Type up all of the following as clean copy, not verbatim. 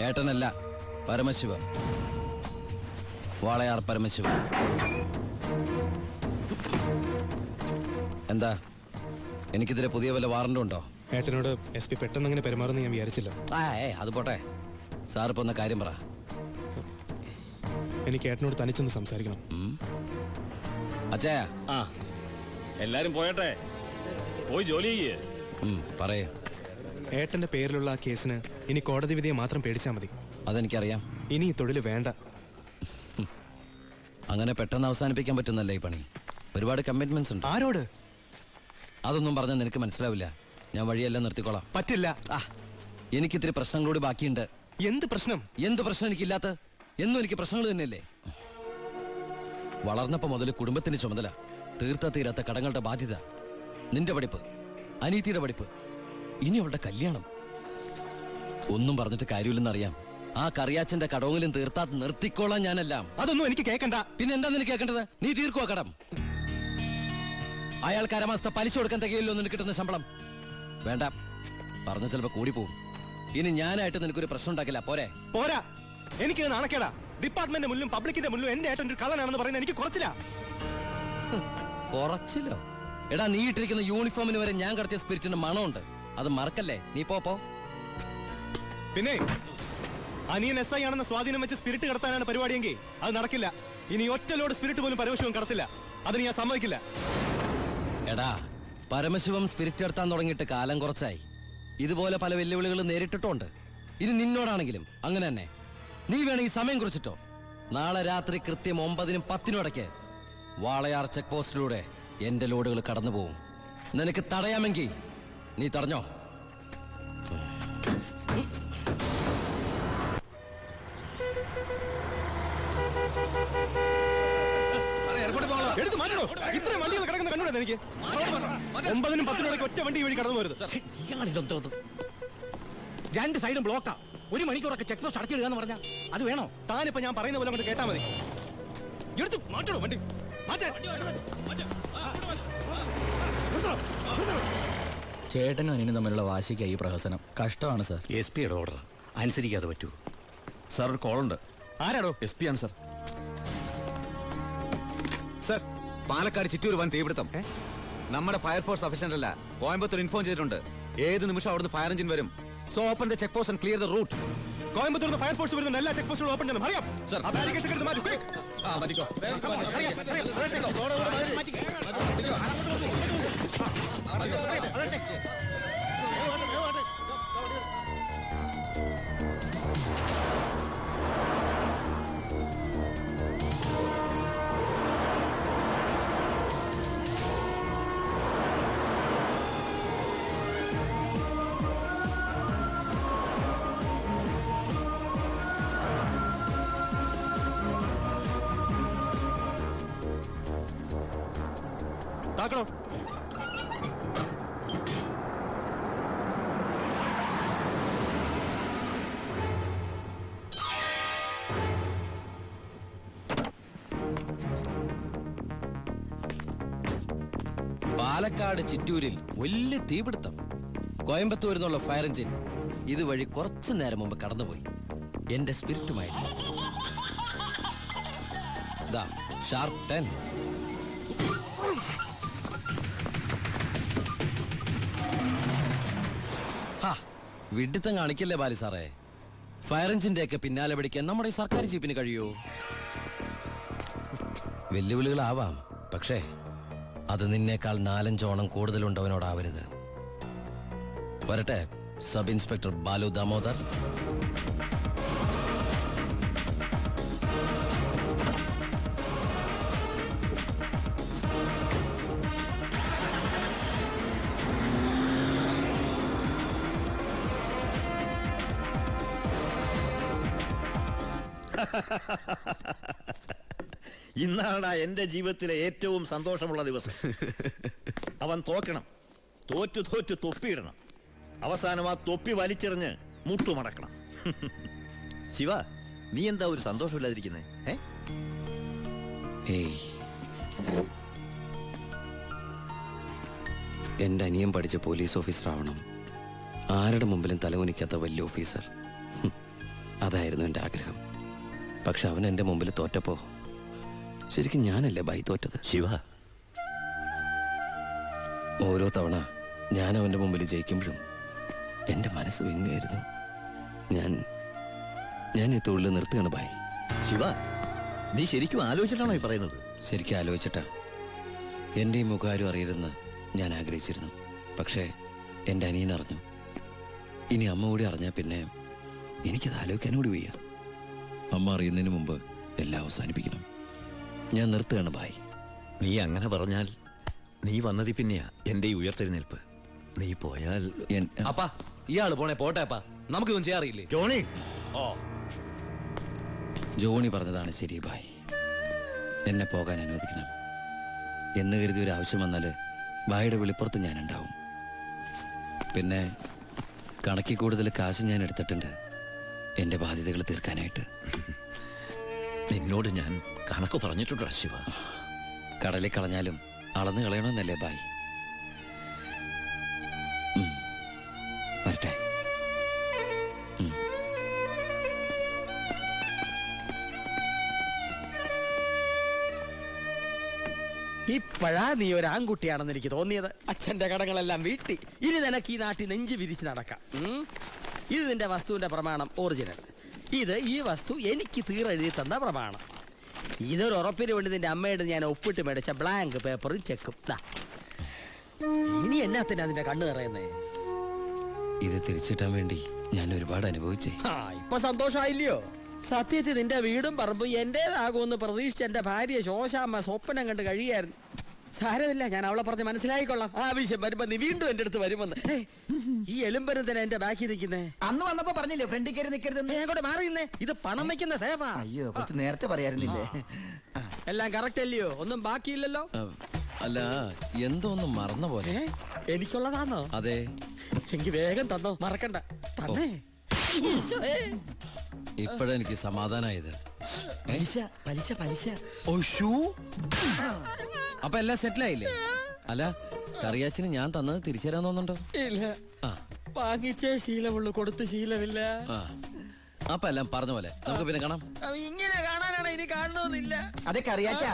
ഏട്ടനല്ല, പരമശിവ. വാളയാർ പരമശിവ. എന്താ, എനിക്കിതിരെ പുതിയ വല്ല വാറണ്ടും ഉണ്ടോ? ഏട്ടനോട് SP പെട്ടെന്ന് അങ്ങനെ പെരുമാറുന്ന ഞാൻ വിചാരിച്ചില്ല. അത് പോട്ടെ. സാറിപ്പോ ഒന്ന് കാര്യം പറ. എനിക്ക് ഏട്ടനോട് തനിച്ചൊന്ന് സംസാരിക്കണം. അച്ഛാ, എല്ലാരും പോയട്ടെ, പോയി ജോലി ചെയ്യേ. പറയേ. ഏട്ടന്റെ പേരിലുള്ള ആ കേസിന് ഇനി കോടതി വിധിയെ മാത്രം പേടിച്ചാൽ മതി. അതെനിക്കറിയാം. ഇനി ഈ തൊഴിൽ വേണ്ട. അങ്ങനെ പെട്ടെന്ന് അവസാനിപ്പിക്കാൻ പറ്റുന്നല്ലേ ഈ പണി? ഒരുപാട് കമ്മിറ്റ്മെന്റ്സ് ഉണ്ട്. ആരോട്? അതൊന്നും പറഞ്ഞാൽ നിനക്ക് മനസ്സിലാവില്ല. ഞാൻ വഴിയെല്ലാം നിർത്തിക്കോളാം. പറ്റില്ല. എനിക്കിത്തിരി പ്രശ്നങ്ങളോട് ബാക്കിയുണ്ട്. എന്ത് പ്രശ്നം? എന്ത് പ്രശ്നം എനിക്കില്ലാത്ത? എന്നും എനിക്ക് പ്രശ്നങ്ങൾ തന്നെയല്ലേ. വളർന്നപ്പോ മുതൽ കുടുംബത്തിന്റെ ചുമതല, തീരാത്ത കടങ്ങളുടെ ബാധ്യത, നിന്റെ പഠിപ്പ്, അനീതിയുടെ പഠിപ്പ്, ഇനി അവളുടെ കല്യാണം. ഒന്നും പറഞ്ഞിട്ട് കാര്യമില്ലെന്നറിയാം. ആ കറിയാച്ചന്റെ കടവെങ്കിലും തീർത്താ നിർത്തിക്കോളാം ഞാനെല്ലാം. അതൊന്നും എനിക്ക് കേൾക്കണ്ട. പിന്നെ എന്താ നിനക്ക് കേൾക്കേണ്ടത്? നീ തീർക്കുവാ കടം. അയാൾക്ക് അരമാസത്തെ പലിശ കൊടുക്കാൻ തികയില്ലോ നിനക്ക് കിട്ടുന്ന ശമ്പളം. വേണ്ട, പറഞ്ഞ ചിലപ്പോ കൂടി പോവും. ഇനി ഞാനായിട്ട് നിനക്കൊരു പ്രശ്നം ഉണ്ടാക്കില്ല. പോരാ. എനിക്ക് നാണക്കേടാ. ഡിപ്പാർട്ട്മെന്റ് മുന്നിലും പബ്ലിക്കിന്റെ മുന്നിലും എന്റെ ഏട്ടൻ ഒരു കള്ളനാണെന്ന് പറയുന്നത് എനിക്ക് കുറച്ചില്ല. കുറച്ചില്ലോ? എടാ, നീ ഇട്ടിരിക്കുന്ന യൂണിഫോമിന് വരെ ഞാൻ കടത്തിയ സ്പിരിറ്റിന്റെ മണമുണ്ട്. അത് മറക്കല്ലേ. നീ പോ. പിന്നെ അനിയൻ SI ആണെന്ന സ്വാധീനം വെച്ച് സ്പിരിറ്റ് കടത്താനാണ് പരിപാടിയെങ്കിൽ അത് നടക്കില്ല. ഇനി ഒറ്റ ലോഡ് സ്പിരിറ്റ് പോലും പരമശിവം കടത്തില്ല. അതിന് ഞാൻ സമ്മതിക്കില്ല. എടാ, പരമശിവം സ്പിരിറ്റ് കടത്താൻ തുടങ്ങിയിട്ട് കാലം കുറച്ചായി. ഇതുപോലെ പല വെല്ലുവിളികൾ നേരിട്ടിട്ടുണ്ട്. ഇനി നിന്നോടാണെങ്കിലും അങ്ങനെ തന്നെ. നീ വേണമെങ്കിൽ സമയം കുറിച്ചിട്ടോ. നാളെ രാത്രി കൃത്യം 9-നും 10-നും ഇടയ്ക്ക് വാളയാർ ചെക്ക് പോസ്റ്റിലൂടെ എന്റെ ലോഡുകൾ കടന്നു പോവും. നിനക്ക് തടയാമെങ്കിൽ നീ തടഞ്ഞോ. എടുത്ത് മാറ്റണോ? ഇത്രയും വണ്ടികൾ കിടക്കുന്ന കണ്ടുകൂടാ എനിക്ക്? 9-നും 10-നും ഇടയ്ക്ക് ഒറ്റ വണ്ടി വഴി കടന്നു പോരുത്. 2 സൈഡും ബ്ലോക്കാ. 1 മണിക്കൂറൊക്കെ ചെക്ക് പോസ്റ്റ് അടച്ചിടുക എന്ന് പറഞ്ഞാൽ അത് വേണോ? താനിപ്പോ ഞാൻ പറയുന്ന പോലെ കൊണ്ട് കേട്ടാ മതി. എടുത്ത് മാറ്റണോ വണ്ടി? ചേട്ടനും അനിയനും തമ്മിലുള്ള വാശിക്കായി ഈ പ്രഹസനം. കഷ്ടമാണ് സാർ. SP യുടെ ഓർഡർ അനുസരിക്കാതെ പറ്റൂ. സാർ, ഒരു കോളുണ്ട്. ആരാടോ? SP ആണ് സാർ. സർ, പാലക്കാട് ചിറ്റൂർ വൻ തീപിടുത്തം. നമ്മുടെ ഫയർഫോഴ്സ് സഫീഷ്യന്റ് അല്ല. കോയമ്പത്തൂർ ഇൻഫോം ചെയ്തിട്ടുണ്ട്. ഏത് നിമിഷം അവിടുന്ന് ഫയർ എഞ്ചിൻ വരും. So open the check post and clear the route. Coimbatore fire force വരുന്ന എല്ലാ ചെക്ക് പോസ്റ്റുകളും ഓപ്പൺ ചെയ്യണം. അറിയാം സർ. ആ ബാരിക്കേഡ്സ് എടുത്ത് മാറ്റൂ. ക്വിക്ക്. മതിക്കോ. താക്കണോ? പാലക്കാട് ചിറ്റൂരിൽ വലിയ തീപിടുത്തം. കോയമ്പത്തൂരിൽ നിന്നുള്ള ഫയർ എഞ്ചിൻ ഇതുവഴി കുറച്ചു നേരം മുമ്പ് കടന്നുപോയി. എന്റെ സ്പിരിറ്റുമായിട്ട് ഷാർപ്പ് 10. വിഡിത്തം കാണിക്കല്ലേ ബാലി സാറേ. ഫയർ എഞ്ചിന്റെ ഒക്കെ പിന്നാലെ പിടിക്കാൻ നമ്മുടെ ഈ സർക്കാർ ജീപ്പിന് കഴിയൂ? വെല്ലുവിളികളാവാം, പക്ഷേ അത് നിന്നേക്കാൾ 4-5 ഓണം കൂടുതലുണ്ടവനോടാവരുത്. വരട്ടെ സബ് ഇൻസ്പെക്ടർ ബാലു ദാമോദർ. ഇന്നാണ് എന്റെ ജീവിതത്തിലെ ഏറ്റവും സന്തോഷമുള്ള ദിവസം. അവൻ തോക്കണം, തോറ്റു തൊപ്പിയിടണം, അവസാനം ആ തൊപ്പി വലിച്ചെറിഞ്ഞ് മുട്ടുമടക്കണം. ശിവ, നീ എന്താ ഒരു സന്തോഷമില്ലാതിരിക്കുന്നേ? എന്റെ അനിയൻ പഠിച്ച പോലീസ് ഓഫീസർ ആവണം. ആരുടെ മുമ്പിലും തലകുനിക്കാത്ത വലിയ ഓഫീസർ. അതായിരുന്നു എൻ്റെ ആഗ്രഹം. പക്ഷെ അവൻ എൻ്റെ മുമ്പിൽ തോറ്റപ്പോ ശരിക്കും ഞാനല്ലേ ബൈ തോറ്റത്? ശിവ, ഓരോ തവണ ഞാൻ അവൻ്റെ മുമ്പിൽ ജയിക്കുമ്പോഴും എൻ്റെ മനസ്സ് വിങ്ങായിരുന്നു. ഞാൻ ഈ തൊഴിൽ നിർത്തുകയാണ് ബൈ. ശിവ, നീ ശരിക്കും ആലോചിച്ചിട്ടാണോ ഈ പറയുന്നത്? ശരിക്കും ആലോചിച്ചിട്ടാ. എൻ്റെ ഈ മുഖാരും അറിയരുതെന്ന് ഞാൻ ആഗ്രഹിച്ചിരുന്നു. പക്ഷേ എൻ്റെ അനിയൻ അറിഞ്ഞു. ഇനി അമ്മ കൂടി അറിഞ്ഞാൽ പിന്നെ എനിക്കത് ആലോചിക്കാൻ കൂടി വയ്യ. അമ്മ അറിയുന്നതിന് മുമ്പ് എല്ലാം അവസാനിപ്പിക്കണം. ഞാൻ നിർത്തുകയാണ് ബായ്. നീ അങ്ങനെ പറഞ്ഞാൽ നീ വന്നതി പിന്നെയാ എന്റെ ഈ ഉയർത്തെഴുന്നേൽപ്പ്. നീ പോയാൽ അപ്പാ, ഇയാള് പോണേ പോട്ടെ അപ്പാ, നമുക്കൊന്നും ചെയ്യാറിയില്ലേ? ജോണി, ജോണി പറഞ്ഞതാണ് ശരി ബായ്. എന്നെ പോകാൻ അനുവദിക്കണം എന്ന് കരുതി ഒരു ആവശ്യം വന്നാൽ ബായുടെ വെളിപ്പുറത്ത് ഞാനുണ്ടാവും. പിന്നെ കണക്കിൽ കൂടുതൽ കാശ് ഞാൻ എടുത്തിട്ടുണ്ട് എൻ്റെ ബാധ്യതകൾ തീർക്കാനായിട്ട്. നിന്നോട് ഞാൻ കണക്ക് പറഞ്ഞിട്ടുണ്ടോ ശിവ? കടലിൽ കളഞ്ഞാലും അളന്ന് കളയണമെന്നല്ലേ ബായ്? വരട്ടെ. ഇപ്പോഴാ നീ ഒരു ആൺകുട്ടിയാണെന്ന് എനിക്ക് തോന്നിയത്. അച്ഛന്റെ കടങ്ങളെല്ലാം വീട്ടി. ഇനി നിനക്ക് ഈ നാട്ടിൽ നെഞ്ചു വിരിച്ച് നടക്കാം. ഇത് നിന്റെ വസ്തുവിന്റെ പ്രമാണം ഒറിജിനൽ. ഇത് ഈ വസ്തു എനിക്ക് തീരെഴുതി തന്ന പ്രമാണം. ഇതൊരു ഉറപ്പിന് വേണ്ടി നിന്റെ അമ്മയുടെ ഞാൻ ഒപ്പിട്ട് മേടിച്ച ബ്ലാങ്ക് പേപ്പറും ചെക്കും. ഇനി എന്നാത്തിനാ നിന്റെ കണ്ണ് നിറയുന്നേ? ഇത് തിരിച്ചിട്ടാൻ വേണ്ടി ഞാൻ ഒരുപാട് അനുഭവിച്ചേ. ഇപ്പൊ സന്തോഷമായില്ലയോ? സത്യത്തിൽ നിന്റെ വീടും പറമ്പും എന്റേതാകുമെന്ന് പ്രതീക്ഷിച്ച് എന്റെ ഭാര്യ ശോശാമ്മ സ്വപ്നം കണ്ട് കഴിയായിരുന്നു. സാരമില്ല, ഞാൻ അവളെ പറഞ്ഞ് മനസ്സിലായിക്കൊള്ളാം. ആവശ്യം വരുമ്പോ നീ വീണ്ടും എന്റെ അടുത്ത് വരുമെന്ന്. ഈ എലുമ്പനും തന്നെ എന്റെ ബാക്കിൽ നിൽക്കുന്നേ. അന്ന് വന്നപ്പോ പറഞ്ഞില്ലേ ഫ്രണ്ടിൽ കയറി നിൽക്കരുതെന്ന്? അങ്ങോട്ട് മാറിയുന്നേ, ഇത് പണം വെക്കുന്ന സേഫാ. അയ്യോ, കുറച്ച് നേരത്തെ പറയായിരുന്നില്ലേ? എല്ലാം കറക്റ്റ് അല്ലയോ? ഒന്നും ബാക്കിയില്ലല്ലോ. അല്ല, എന്തോ ഒന്ന് മറന്ന പോലെ. എനിക്കുള്ളതാണോ? അതെ. എനിക്ക് വേഗം തന്നോ, മറക്കണ്ട. തന്നേ. ഇപ്പോഴെനിക്ക് സമാധാനായത്. പലിശ പലിശ പലിശ. അപ്പൊ എല്ലാം സെറ്റിലായില്ലേ? അല്ല, കറിയാച്ചിന് ഞാൻ തന്നത് തിരിച്ചു തരാൻ തോന്നുന്നുണ്ടോ? ഇല്ല, വാങ്ങിച്ചേ ശീലമുള്ളൂ, കൊടുത്ത് ശീലമില്ല. അപ്പൊ എല്ലാം പറഞ്ഞ പോലെ നമുക്ക് പിന്നെ കാണാം. ഇങ്ങനെ കാണാനാണ്, ഇനി കാണണമെന്നില്ല. അതൊക്കെ അറിയാച്ചാ.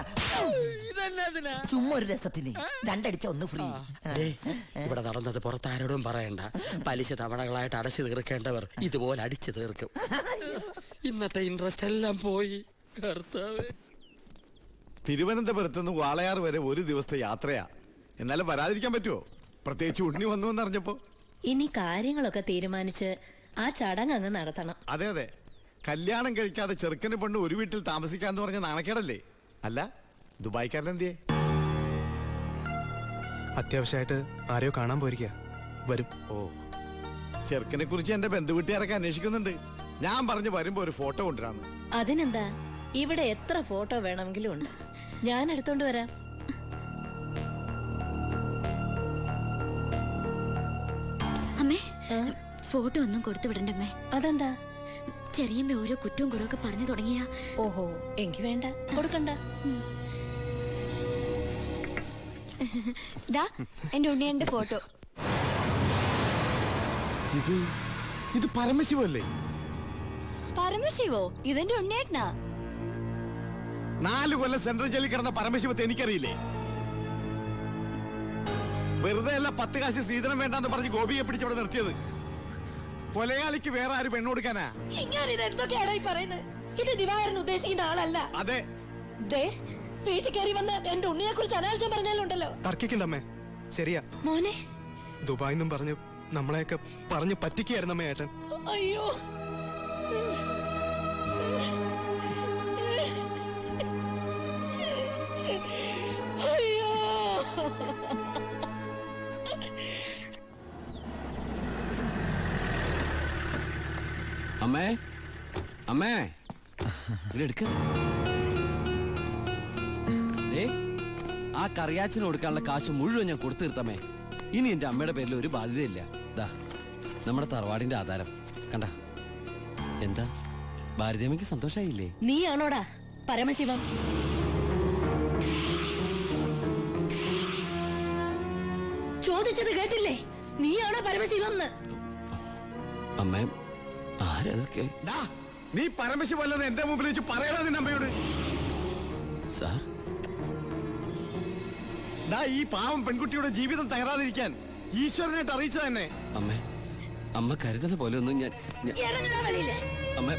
ഇതെന്നാ ചുമ്മാ ഒരു രസത്തിന് രണ്ടടിച്ച ഒന്ന് ഫ്രീ. ഇവിടെ നടന്നത് പുറത്താരോടും പറയണ്ട. പലിശ തവണകളായിട്ട് അടച്ചു തീർക്കേണ്ടവർ ഇതുപോലെ അടിച്ചു തീർക്കും. ഇന്നത്തെ ഇൻട്രസ്റ്റ് എല്ലാം പോയി. കർത്താവേ, തിരുവനന്തപുരത്ത് നിന്ന് വാളയാർ വരെ ഒരു ദിവസത്തെ യാത്രയാ. എന്നാലും വരാതിരിക്കാൻ പറ്റുമോ? പ്രത്യേകിച്ച് ഉണ്ണി വന്നു എന്നറിഞ്ഞപ്പോ. ഇനി കാര്യങ്ങളൊക്കെ തീരുമാനിച്ച് ആ ചടങ്ങ് അങ്ങ് നടത്തണം. അതെ അതെ, കല്യാണം കഴിക്കാതെ ചെറുക്കന് പെണ്ണ് ഒരു വീട്ടിൽ താമസിക്കാന്ന് പറഞ്ഞ നാണക്കേടല്ലേ? അല്ല, ദുബായ്ക്കാരനെന്തിയെ? അത്യാവശ്യമായിട്ട് ആരെയോ കാണാൻ പോയിരിക്കുക. വരും. ഓ, ചെറുക്കനെ കുറിച്ച് എന്റെ ബന്ധുവീട്ടുകാരൊക്കെ അന്വേഷിക്കുന്നുണ്ട്. ഞാൻ പറഞ്ഞു വരുമ്പോ ഒരു ഫോട്ടോ കൊണ്ടുവരാന്ന്. അതിനെന്താ, ഇവിടെ എത്ര ഫോട്ടോ വേണമെങ്കിലും ഉണ്ട്. ഞാൻ എടുത്തോണ്ട് വരാം. അമ്മേ, ഫോട്ടോ ഒന്നും കൊടുത്തു വിടണ്ടമ്മേ. അതെന്താ? ചെറിയമ്മ ഓരോ കുറ്റവും കുറവൊക്കെ പറഞ്ഞു തുടങ്ങിയ. ഓഹോ, എങ്കി വേണ്ട, കൊടുക്കണ്ട. എന്റെ ഉണ്ണിയന്റെ ഫോട്ടോ. ഇത് പരമശിവല്ലേ? പരമശിവോ? ഇതെന്റെ ഉണ്ണിയേട്ടനാ. 4 കൊല്ലം സെൻട്രൽ ജയിലിൽ കിടന്ന പരമശിവത്തെ എനിക്കറിയില്ലേ? വെറുതെ അല്ല 10 കാശ് സീതനം വേണ്ടെന്ന് പറഞ്ഞ് ഗോപിയെ പിടിച്ചവിടെ നിർത്തിയത്. കൊലയാളിക്ക് വേറെ ആര് പെണ്ണു കൊടുക്കാനാ? എന്തൊക്കെയാണോ പറയുന്നത്? ഇത് ദിവാകരൻ ഉദ്ദേശിക്കുന്ന ആളല്ല. അതെ, വീട്ടിൽ കയറി വന്ന് എന്റെ ഉണ്ണിയെ കുറിച്ച് അനാവശ്യം പറഞ്ഞാലുണ്ടല്ലോ. തർക്കിക്കണ്ടമ്മേ. ശരിയാ മോനെ, ദുബായിന്നും പറഞ്ഞ് നമ്മളെയൊക്കെ പറഞ്ഞു പറ്റിക്കായിരുന്നമ്മേ ഏട്ടൻ. അയ്യോ, അയ്യോ. അമ്മേ, അമ്മേ, ഇതെടുക്ക. ആ കറിയാച്ചിന് കൊടുക്കാനുള്ള കാശ് മുഴുവൻ ഞാൻ കൊടുത്തു തീർത്തമ്മേ. ഇനി എന്റെ അമ്മയുടെ പേരിൽ ഒരു ബാധ്യതയില്ല. ദാ നമ്മുടെ തറവാടിന്റെ ആധാരം കണ്ട. എന്താ ഭാരതിയമ്മയ്ക്ക് സന്തോഷായില്ലേ? നീയാണോടാ പരമശിവം? ചോദിച്ചത് കേട്ടില്ലേ? നീയാണോ പരമശിവം? അമ്മേ, ആരതൊക്കെ? നീ പരമശിവല്ലെന്ന് എന്റെ മുമ്പിൽ വെച്ച് പറയണ നിന്റെ അമ്മയോട്. സാർ, ഈ പാവം പെൺകുട്ടിയുടെ ജീവിതം തകരാതിരിക്കാൻ ഈശ്വരനായിട്ട് അറിയിച്ച തന്നെ. അമ്മ കരുതുന്ന പോലെ ഒന്നും ഞാൻ അമ്മ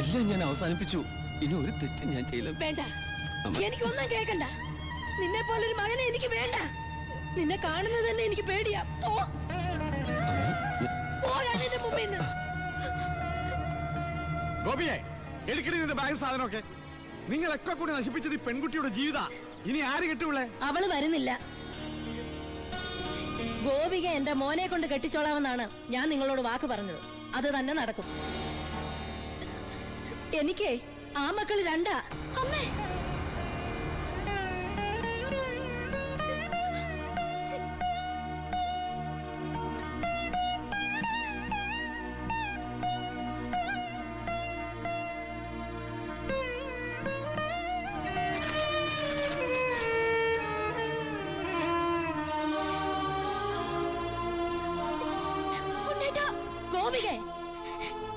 എല്ലാം ഞാൻ അവസാനിപ്പിച്ചു. ഇനി ഒരു തെറ്റ് ഞാൻ ചെയ്യില്ല. വേണ്ട, എനിക്കൊന്നും കേൾക്കണ്ട. നിന്നെ പോലൊരു മകനെ എനിക്ക് വേണ്ട. നിന്നെ കാണുന്നത് തന്നെ എനിക്ക് പേടിയാ. ഗോപിയെ, എടുക്കടി നിന്റെ ബാഗ് സാധനമൊക്കെ. നിങ്ങളൊക്കെ കൂടി നശിപ്പിച്ചത് ഈ പെൺകുട്ടിയുടെ ജീവിത. ഇനി ആര് കെട്ടുള്ളേ? അവള് വരുന്നില്ല. ഗോപിക എന്റെ മോനെ കൊണ്ട് കെട്ടിച്ചോളാമെന്നാണ് ഞാൻ നിങ്ങളോട് വാക്ക് പറഞ്ഞത്. അത് തന്നെ നടക്കും. എനിക്ക് ആ മക്കള് രണ്ടാ. അമ്മേ,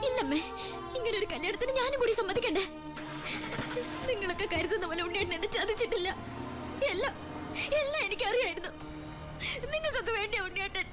ഇല്ലമ്മേ, ഇങ്ങനെ ഒരു കല്യാണത്തിന് ഞാനും കൂടി സമ്മതിക്കണ്ടേ? നിങ്ങളൊക്കെ കരുതുന്ന പോലെ ഉണ്ണിയേട്ടൻ എന്നെ ചതിച്ചിട്ടില്ല. എല്ലാം എല്ലാം എനിക്കറിയായിരുന്നു. നിങ്ങൾക്കൊക്കെ വേണ്ടിയ ഉണ്ണിയേട്ടൻ.